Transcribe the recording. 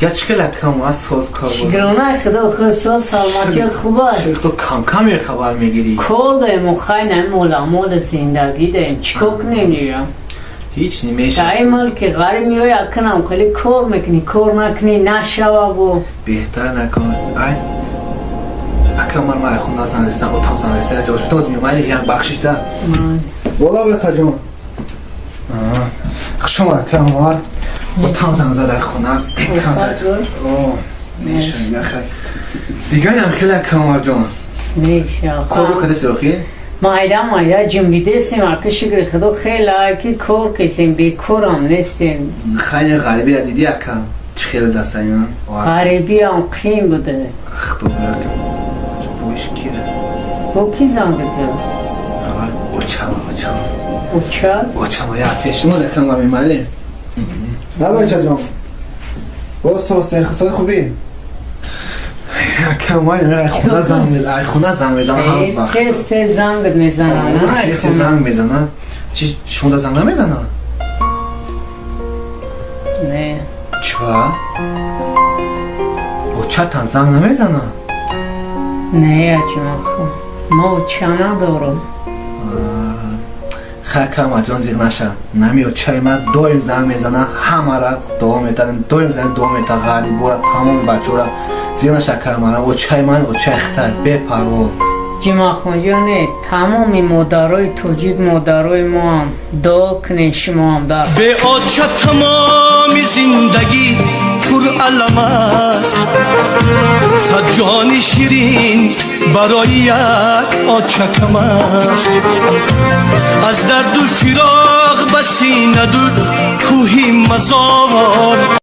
دیگه چقدر کم از ساز کار بود. شکرانه خدا خود ساز سلامتیت خوبه. تو کم کم یه خبر میگیری. کار داریم و خیلی مول زندگی داریم. چیکار کنیم دیگه؟ هیچ نمیشه. تا این مال که غریب میای اکنم خیلی کار میکنی کار نکنی نشوا بو. بهتر نکن. ای اکم من خونه زنستم و تام زنسته جاش توز میومد یه بخشش ده. والا بهتر جون. شما اکم مار و تام زنسته در خونه. میشه یه خیلی. دیگه هم خیلی اکم مار جون. میشه. خوب کدست روخی؟ مایده جمعیده سیم اکه شکر خدا خیلی که کار کسیم بی کارم نیستیم. خیلی غریبی را دیدی اکم چه خیلی دسته اینا؟ غریبی هم قیم بوده. اخ تو برد بوش کیه؟ با کی زنگ بزن؟ اوچم یا پیشنو دکم ما میمالیم نبا ایچا جان باز توست اختصاد خوبی؟ اکم مالیم ای خونه زنگ میزنه هنوز بخت تست زنگ میزنه تست زنگ میزنه چی شما دا زنگ نمیزنه؟ نه چوا؟ اوچه تن زنگ نمیزنه؟ نه ما اوچه ندارم خاکم جان زیغ نشه نمیاد چای من دویم زنگ میزنه همه را دوام میتن دویم زنگ دوام میتن غریب را تمام بچه را زیغ نشه که من و چای من و چای اختر بپرو جمع خونجانه تمام مادرای توجید مادرای ما هم دا کنین شما هم در به آچه تمام زندگی پر علم است صد جان شیرین برای یک آچه کم است از درد و فراق بسی ندود کوهی مزار